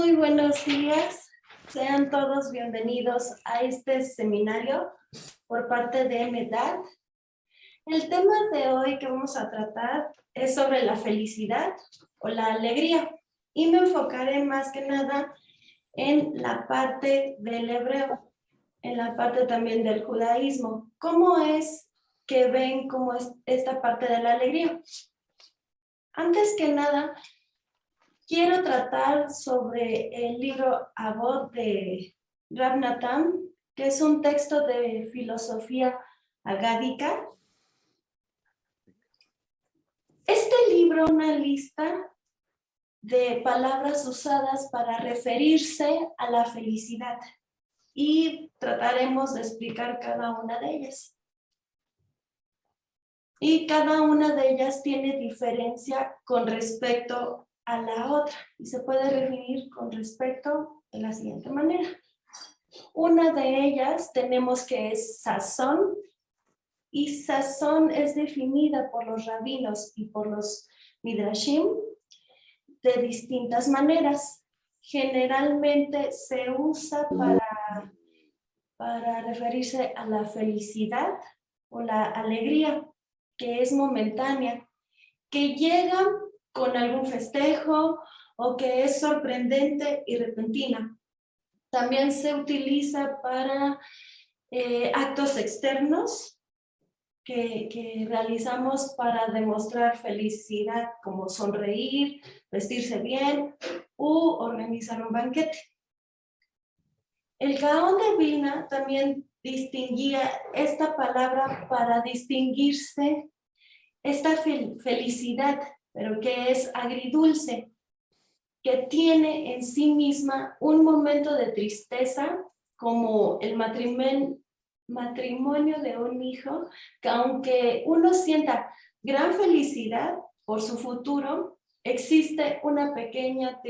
Muy buenos días. Sean todos bienvenidos a este seminario por parte de MEDAD. El tema de hoy que vamos a tratar es sobre la felicidad o la alegría. Y me enfocaré más que nada en la parte del hebreo, en la parte también del judaísmo. ¿Cómo es que ven cómo es esta parte de la alegría? Antes que nada, quiero tratar sobre el libro Avot de Rav Natan, que es un texto de filosofía agádica. Este libro, una lista de palabras usadas para referirse a la felicidad, y trataremos de explicar cada una de ellas. Y cada una de ellas tiene diferencia con respecto a la otra y se puede referir con respecto de la siguiente manera. Una de ellas tenemos que es sazón, y sazón es definida por los rabinos y por los midrashim de distintas maneras. Generalmente se usa para referirse a la felicidad o la alegría, que es momentánea, que llega con algún festejo o que es sorprendente y repentina. También se utiliza para actos externos que realizamos para demostrar felicidad, como sonreír, vestirse bien u organizar un banquete. El Gaón de Vilna también distinguía esta palabra para distinguirse esta felicidad, pero que es agridulce, que tiene en sí misma un momento de tristeza, como el matrimonio de un hijo, que aunque uno sienta gran felicidad por su futuro, existe una pequeña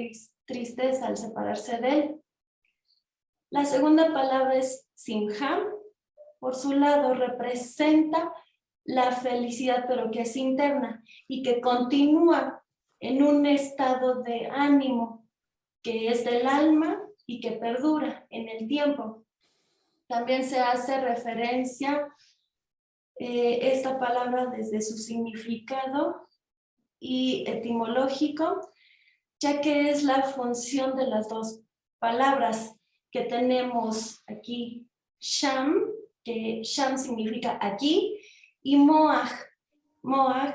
tristeza al separarse de él. La segunda palabra es simha. Por su lado representa la felicidad, pero que es interna y que continúa en un estado de ánimo que es del alma y que perdura en el tiempo. También se hace referencia esta palabra desde su significado y etimológico, ya que es la función de las dos palabras que tenemos aquí, sham, que sham significa aquí, y moaj,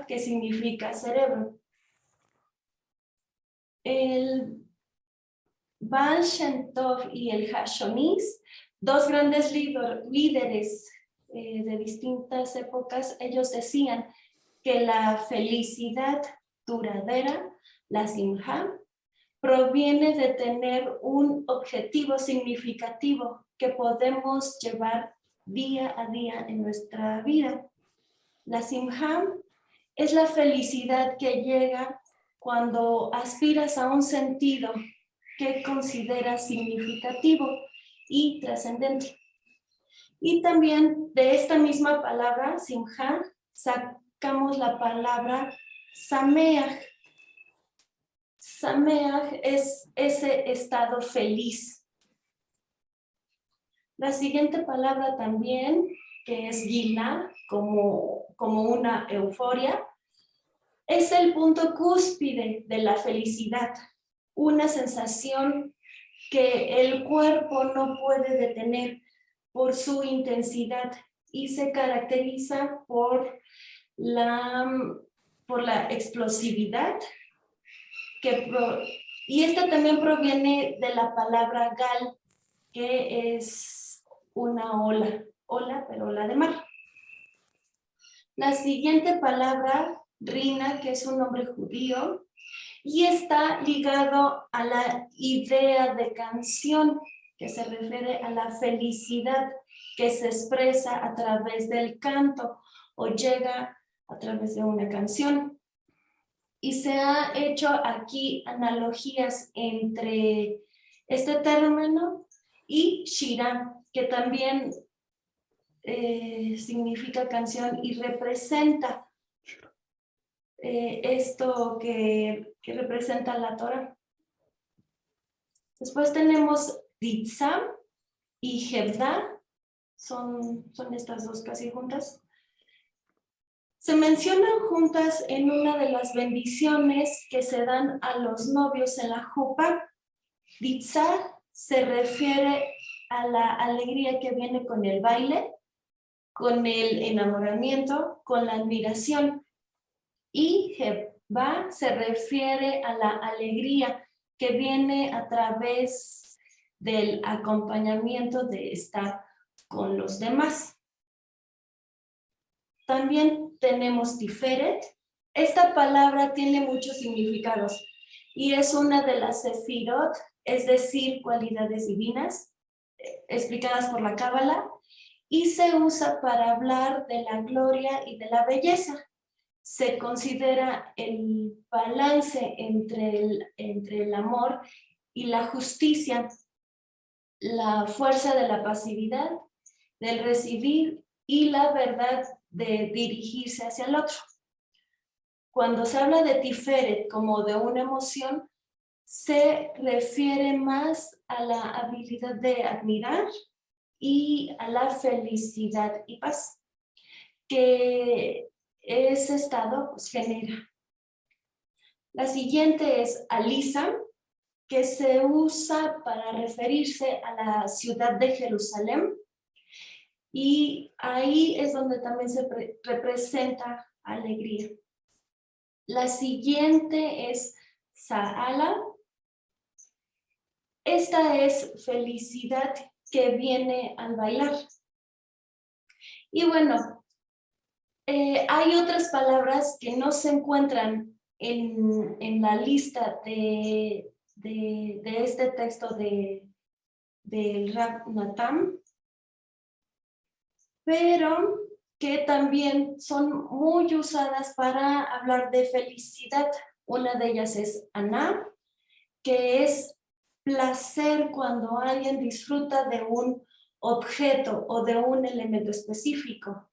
que significa cerebro. El Baal Shem Tov y el Hashonis, dos grandes líderes de distintas épocas, ellos decían que la felicidad duradera, la simha, proviene de tener un objetivo significativo que podemos llevar día a día en nuestra vida. La simha es la felicidad que llega cuando aspiras a un sentido que consideras significativo y trascendente. Y también de esta misma palabra, simha, sacamos la palabra sameach. Sameach es ese estado feliz. La siguiente palabra también, que es gilá, como una euforia, es el punto cúspide de la felicidad, una sensación que el cuerpo no puede detener por su intensidad y se caracteriza por la explosividad, y esta también proviene de la palabra gal, que es una ola, pero ola de mar. La siguiente palabra, rina, que es un nombre judío, y está ligado a la idea de canción, que se refiere a la felicidad que se expresa a través del canto o llega a través de una canción. Y se ha hecho aquí analogías entre este término y shirah, que también significa canción y representa esto que representa la Torah. Después tenemos Ditzam y Jebda, son estas dos casi juntas. Se mencionan juntas en una de las bendiciones que se dan a los novios en la jupa. Ditzah se refiere a la alegría que viene con el baile, con el enamoramiento, con la admiración. Y Jebá se refiere a la alegría que viene a través del acompañamiento de estar con los demás. También tenemos Tiferet. Esta palabra tiene muchos significados y es una de las sefirot, es decir, cualidades divinas, explicadas por la Cábala, y se usa para hablar de la gloria y de la belleza. Se considera el balance entre el amor y la justicia, la fuerza de la pasividad, del recibir y la verdad de dirigirse hacia el otro. Cuando se habla de Tiferet como de una emoción, se refiere más a la habilidad de admirar y a la felicidad y paz que ese estado pues, genera. La siguiente es Alisa, que se usa para referirse a la ciudad de Jerusalén, y ahí es donde también se representa alegría. La siguiente es Sa'ala. Esta es felicidad que viene al bailar. Y bueno, hay otras palabras que no se encuentran en la lista de este texto del Rab Natan, pero que también son muy usadas para hablar de felicidad. Una de ellas es Aná, que es placer cuando alguien disfruta de un objeto o de un elemento específico.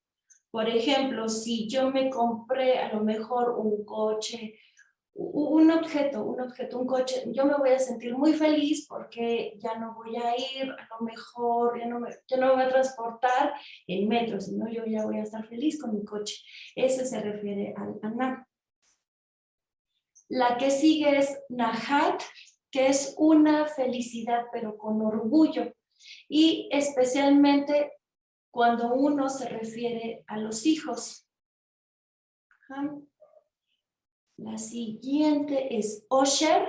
Por ejemplo, si yo me compré a lo mejor un coche, un objeto, un coche, yo me voy a sentir muy feliz porque ya no voy a ir, a lo mejor ya no me voy a transportar en metro, sino yo ya voy a estar feliz con mi coche. Ese se refiere al Aná. La que sigue es Nahat, que es una felicidad pero con orgullo, y especialmente cuando uno se refiere a los hijos. La siguiente es Osher,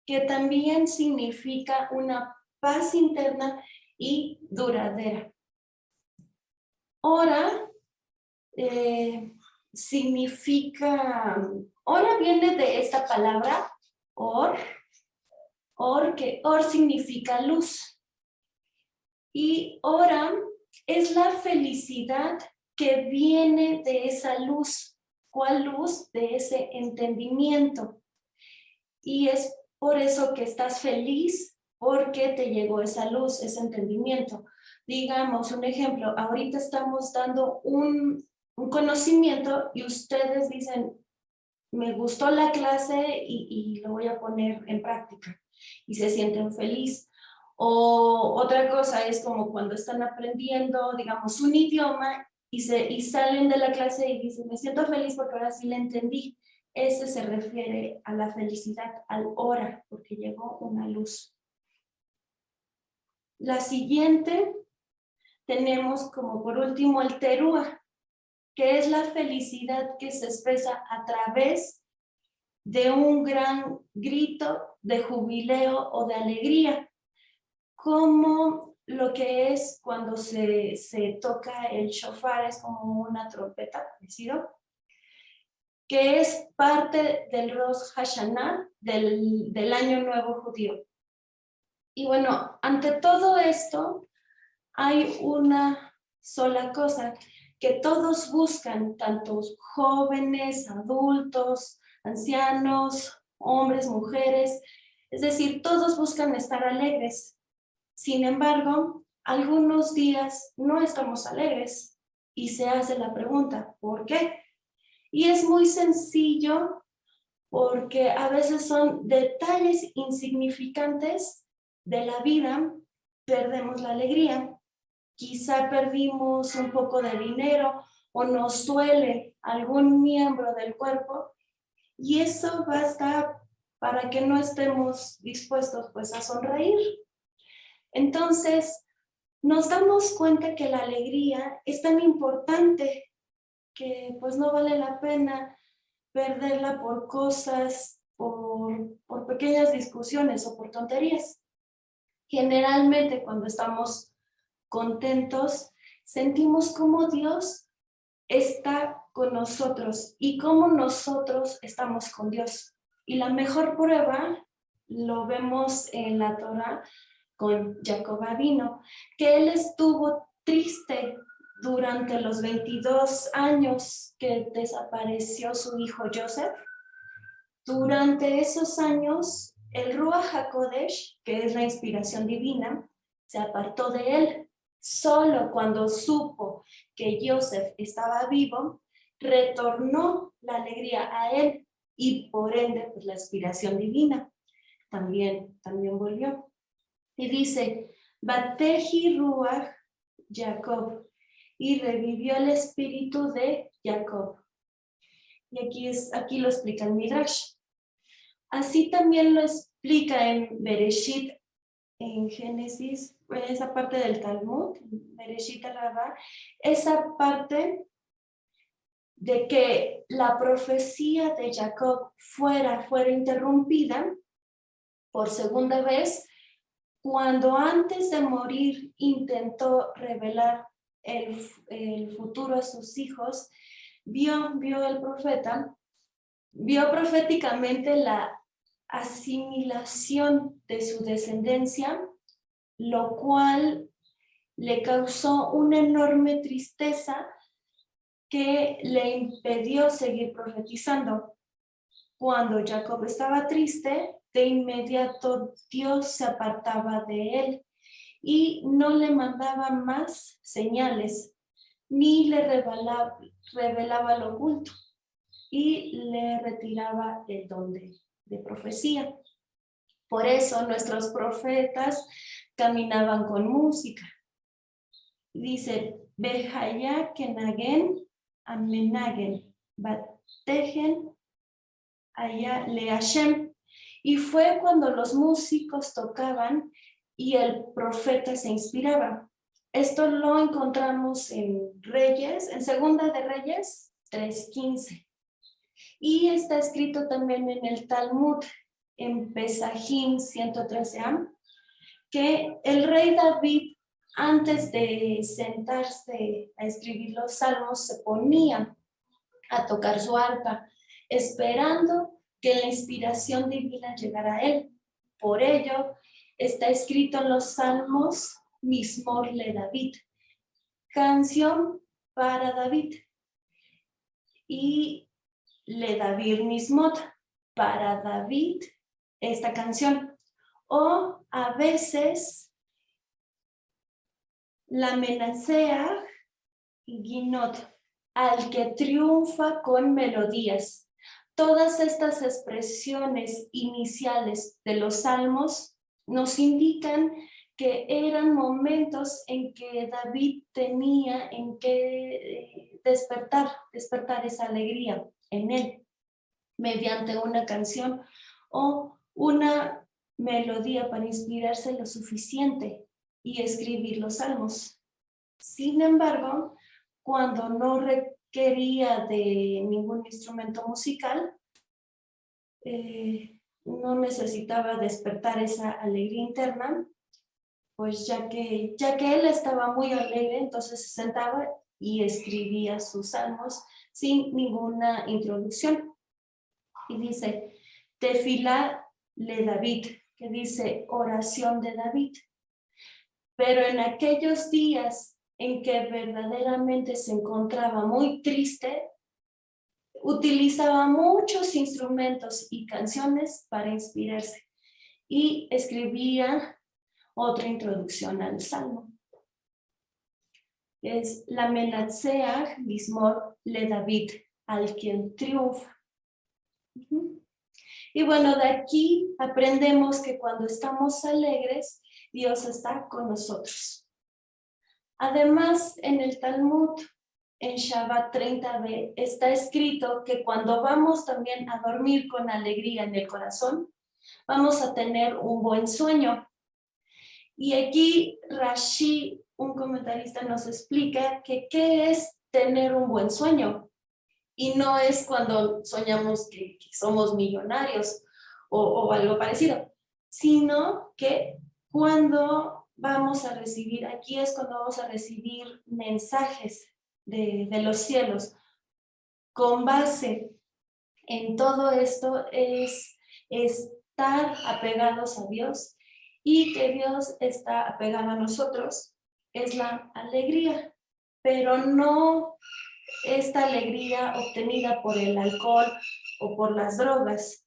que también significa una paz interna y duradera. Ora significa, ora viene de esta palabra, que or significa luz. Y ora es la felicidad que viene de esa luz. ¿Cuál luz? De ese entendimiento. Y es por eso que estás feliz, porque te llegó esa luz, ese entendimiento. Digamos, un ejemplo, ahorita estamos dando un conocimiento y ustedes dicen, me gustó la clase y lo voy a poner en práctica. Y se sienten feliz. O otra cosa es como cuando están aprendiendo, digamos, un idioma y salen de la clase y dicen, me siento feliz porque ahora sí le entendí. Ese se refiere a la felicidad, al ora, porque llegó una luz. La siguiente tenemos como por último el terúa, que es la felicidad que se expresa a través de un gran grito de jubileo o de alegría, como lo que es cuando se toca el shofar, es como una trompeta, parecido, que es parte del Rosh Hashanah, del Año Nuevo Judío. Y bueno, ante todo esto, hay una sola cosa, que todos buscan, tanto jóvenes, adultos, ancianos, hombres, mujeres, es decir, todos buscan estar alegres. Sin embargo, algunos días no estamos alegres y se hace la pregunta, ¿por qué? Y es muy sencillo porque a veces son detalles insignificantes de la vida, perdemos la alegría. Quizá perdimos un poco de dinero o nos duele algún miembro del cuerpo y eso basta para que no estemos dispuestos pues a sonreír. Entonces, nos damos cuenta que la alegría es tan importante que pues no vale la pena perderla por cosas, por pequeñas discusiones o por tonterías. Generalmente cuando estamos contentos, sentimos cómo Dios está con nosotros y cómo nosotros estamos con Dios. Y la mejor prueba lo vemos en la Torá con Jacob Avino, que él estuvo triste durante los 22 años que desapareció su hijo Joseph. Durante esos años, el Ruach HaKodesh, que es la inspiración divina, se apartó de él. Solo cuando supo que Joseph estaba vivo, retornó la alegría a él y por ende pues, la inspiración divina también volvió. Y dice, Bateji Ruach Jacob, y revivió el espíritu de Jacob. Y aquí lo explica el Midrash. Así también lo explica en Bereshit, en Génesis, en esa parte del Talmud, Bereshit Rabá, esa parte de que la profecía de Jacob fuera interrumpida por segunda vez, cuando antes de morir intentó revelar el futuro a sus hijos, vio el profeta, vio proféticamente la asimilación de su descendencia, lo cual le causó una enorme tristeza que le impidió seguir profetizando. Cuando Jacob estaba triste, de inmediato Dios se apartaba de él y no le mandaba más señales, ni le revelaba lo oculto y le retiraba el don de profecía. Por eso nuestros profetas caminaban con música. Dice, Behaya kenagen amenagen, batejen allá le Hashem. Y fue cuando los músicos tocaban y el profeta se inspiraba. Esto lo encontramos en Reyes, en Segunda de Reyes 3:15. Y está escrito también en el Talmud, en Pesajim 113a, que el rey David, antes de sentarse a escribir los salmos, se ponía a tocar su arpa, esperando que la inspiración divina llegara a él. Por ello, está escrito en los salmos Mismor le David, canción para David, y le David Mismot, para David, esta canción. O a veces, la Menasea Ginot, al que triunfa con melodías. Todas estas expresiones iniciales de los salmos nos indican que eran momentos en que David tenía en que despertar esa alegría en él, mediante una canción o una melodía para inspirarse lo suficiente y escribir los salmos. Sin embargo, cuando no requería de ningún instrumento musical, no necesitaba despertar esa alegría interna, pues ya que él estaba muy alegre, entonces se sentaba y escribía sus salmos sin ninguna introducción. Y dice, Tefilá le David, que dice oración de David. Pero en aquellos días en que verdaderamente se encontraba muy triste, utilizaba muchos instrumentos y canciones para inspirarse y escribía otra introducción al Salmo. Es la Menatseach Mismor le David, al quien triunfa. Y bueno, de aquí aprendemos que cuando estamos alegres, Dios está con nosotros. Además, en el Talmud, en Shabbat 30b, está escrito que cuando vamos también a dormir con alegría en el corazón, vamos a tener un buen sueño. Y aquí Rashi, un comentarista, nos explica que qué es tener un buen sueño. Y no es cuando soñamos que somos millonarios o algo parecido, sino que cuando vamos a recibir, aquí es cuando vamos a recibir mensajes de los cielos. Con base en todo esto es estar apegados a Dios, y que Dios está apegado a nosotros es la alegría, pero no esta alegría obtenida por el alcohol o por las drogas,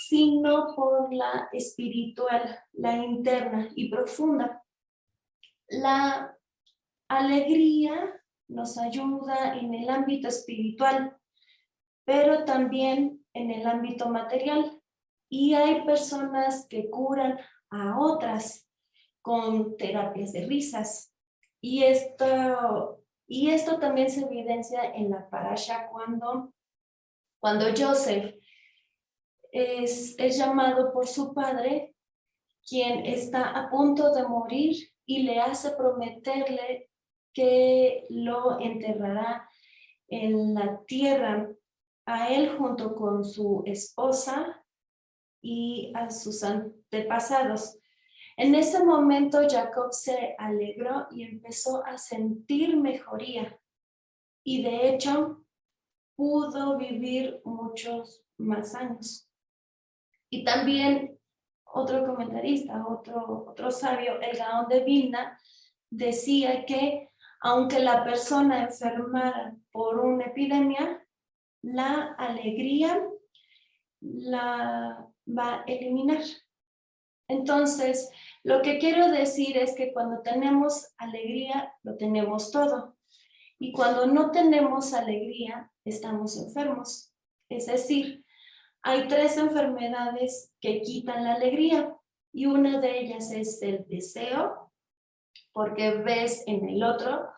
sino por la espiritual, la interna y profunda. La alegría nos ayuda en el ámbito espiritual, pero también en el ámbito material. Y hay personas que curan a otras con terapias de risas. Y esto también se evidencia en la parasha cuando Joseph es llamado por su padre, quien está a punto de morir, y le hace prometerle que lo enterrará en la tierra a él junto con su esposa y a sus antepasados. En ese momento Jacob se alegró y empezó a sentir mejoría, y de hecho pudo vivir muchos más años. Y también otro comentarista, otro sabio, el Gaón de Vilna, decía que aunque la persona enfermara por una epidemia, la alegría la va a eliminar. Entonces, lo que quiero decir es que cuando tenemos alegría, lo tenemos todo. Y cuando no tenemos alegría, estamos enfermos. Es decir, hay 3 enfermedades que quitan la alegría, y una de ellas es el deseo, porque ves en el otro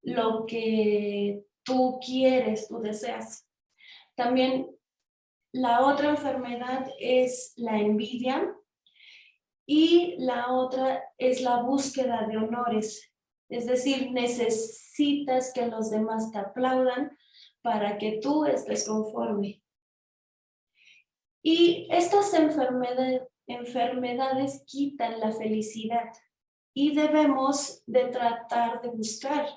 lo que tú quieres, tú deseas. También la otra enfermedad es la envidia, y la otra es la búsqueda de honores. Es decir, necesitas que los demás te aplaudan para que tú estés conforme. Y estas enfermedades quitan la felicidad, y debemos de tratar de buscar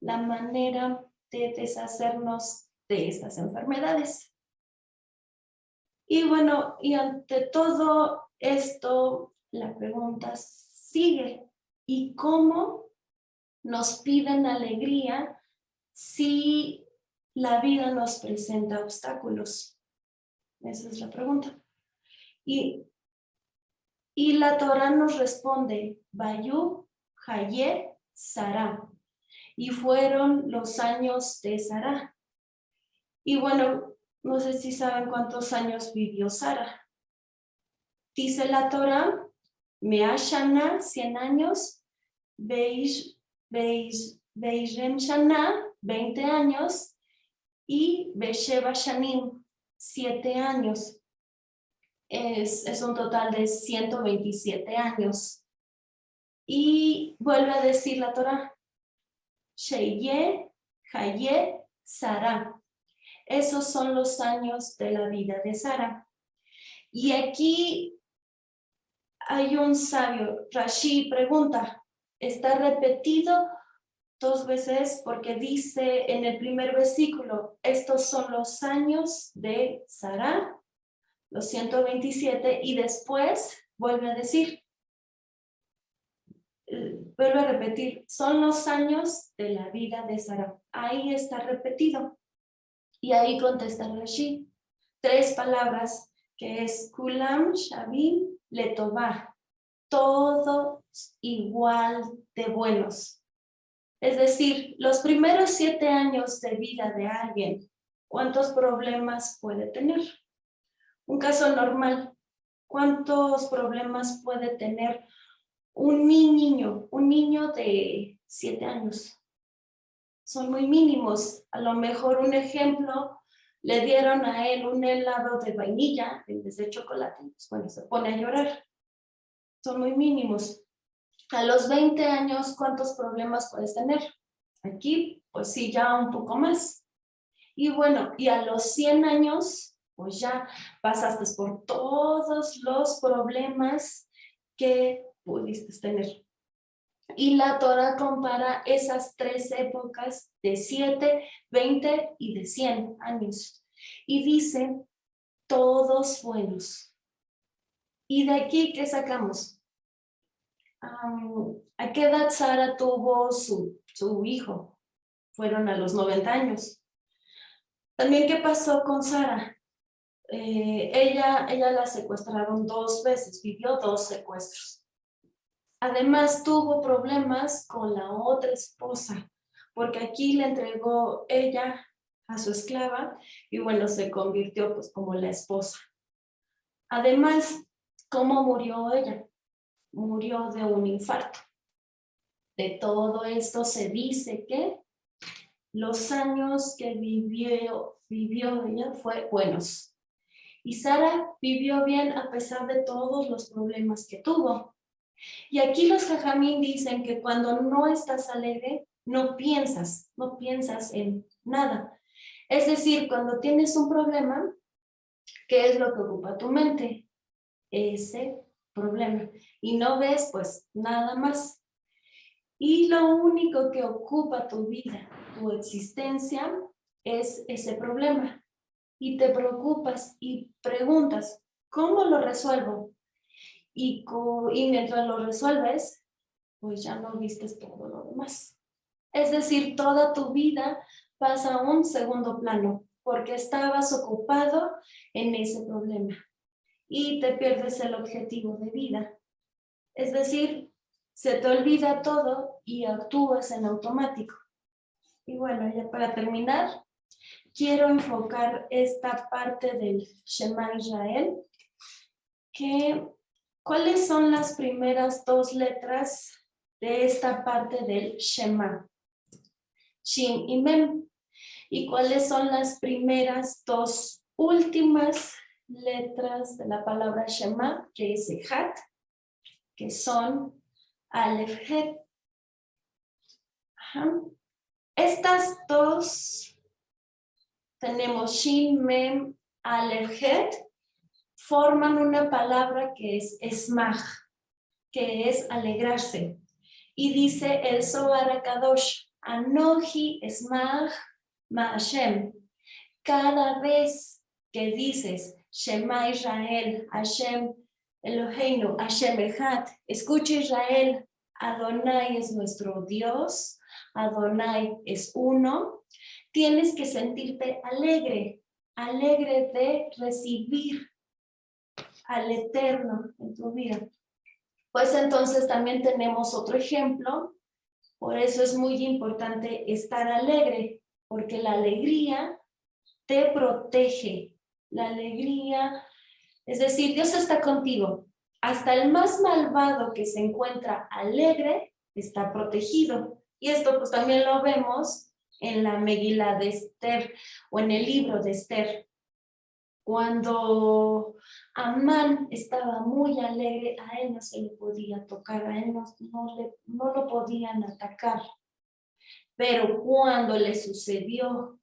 la manera de deshacernos de estas enfermedades. Y bueno, y ante todo esto, la pregunta sigue: ¿y cómo nos piden alegría si la vida nos presenta obstáculos? Esa es la pregunta. Y la Torah nos responde: Bayú, Hayé, Sará. Y fueron los años de Sará. Y bueno, no sé si saben cuántos años vivió Sara. Dice la Torah: Mea Shana, 100 años, Beirem Shana, 20 años, y Besheba Shanim, 7 años. Es un total de 127 años. Y vuelve a decir la Torah: Sheye, Haye, Sara. Esos son los años de la vida de Sara. Y aquí hay un sabio, Rashi, pregunta, está repetido 2 veces porque dice en el primer versículo: estos son los años de Sara, los 127, y después vuelve a decir, vuelve a repetir, son los años de la vida de Sara. Ahí está repetido. Y ahí contesta Rashi, 3 palabras, que es Kulam, Shavim, Letová, todos igual de buenos. Es decir, los primeros 7 años de vida de alguien, ¿cuántos problemas puede tener? Un caso normal. ¿Cuántos problemas puede tener un niño de 7 años? Son muy mínimos. A lo mejor un ejemplo, le dieron a él un helado de vainilla en vez de chocolate. Pues bueno, se pone a llorar. Son muy mínimos. A los 20 años, ¿cuántos problemas puedes tener? Aquí, pues sí, ya un poco más. Y bueno, y a los 100 años, pues ya pasaste por todos los problemas que pudiste tener. Y la Torah compara esas 3 épocas de 7, 20 y de 100 años. Y dice, todos buenos. ¿Y de aquí qué sacamos? ¿A qué edad Sara tuvo su hijo? Fueron a los 90 años. También, ¿qué pasó con Sara? Ella la secuestraron 2 veces, vivió 2 secuestros. Además, tuvo problemas con la otra esposa, porque aquí le entregó ella a su esclava y bueno, se convirtió pues como la esposa. Además, ¿cómo murió ella? Murió de un infarto. De todo esto se dice que los años que vivió ella fue buenos. Y Sara vivió bien a pesar de todos los problemas que tuvo. Y aquí los jajamín dicen que cuando no estás alegre, no piensas en nada. Es decir, cuando tienes un problema, ¿qué es lo que ocupa tu mente? Ese problema. Y no ves pues nada más. Y lo único que ocupa tu vida, tu existencia, es ese problema. Y te preocupas y preguntas, ¿cómo lo resuelvo? Y mientras lo resuelves, pues ya no vistes todo lo demás. Es decir, toda tu vida pasa a un segundo plano, porque estabas ocupado en ese problema y te pierdes el objetivo de vida. Es decir, se te olvida todo y actúas en automático. Y bueno, ya para terminar, quiero enfocar esta parte del Shema Israel, ¿cuáles son las primeras 2 letras de esta parte del Shema? Shin y Mem. ¿Y cuáles son las primeras 2 últimas letras de la palabra Shema, que es Ejat, que son Aleph Het? Estas 2 tenemos Shin, Mem, Aleph Het, forman una palabra que es Esmaj, que es alegrarse. Y dice el Zohar HaKadosh, Anoji Esmaj Ma'ashem. Cada vez que dices Shema Israel, Hashem Eloheinu, Hashem Echad, escucha Israel, Adonai es nuestro Dios, Adonai es uno, tienes que sentirte alegre, alegre de recibir al Eterno en tu vida. Pues entonces también tenemos otro ejemplo, por eso es muy importante estar alegre, porque la alegría te protege. La alegría, es decir, Dios está contigo. Hasta el más malvado que se encuentra alegre está protegido. Y esto pues también lo vemos en la Megilá de Esther o en el libro de Esther. Cuando Amán estaba muy alegre, a él no se le podía tocar, a él no lo podían atacar. Pero cuando le sucedió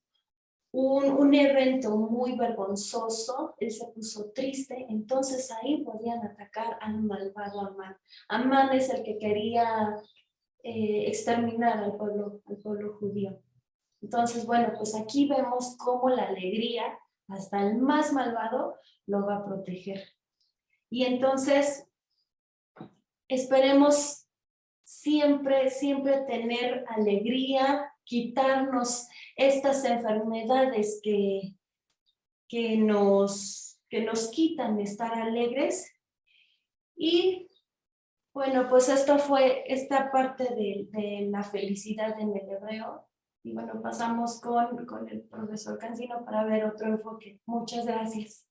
un evento muy vergonzoso, él se puso triste, entonces ahí podían atacar al malvado Amán. Amán es el que quería exterminar al pueblo judío. Entonces, bueno, pues aquí vemos cómo la alegría, hasta el más malvado, lo va a proteger. Y entonces, esperemos siempre tener alegría, quitarnos estas enfermedades que nos quitan estar alegres. Y bueno, pues esto fue esta parte de la felicidad en el hebreo. Y bueno, pasamos con el profesor Cancino para ver otro enfoque. Muchas gracias.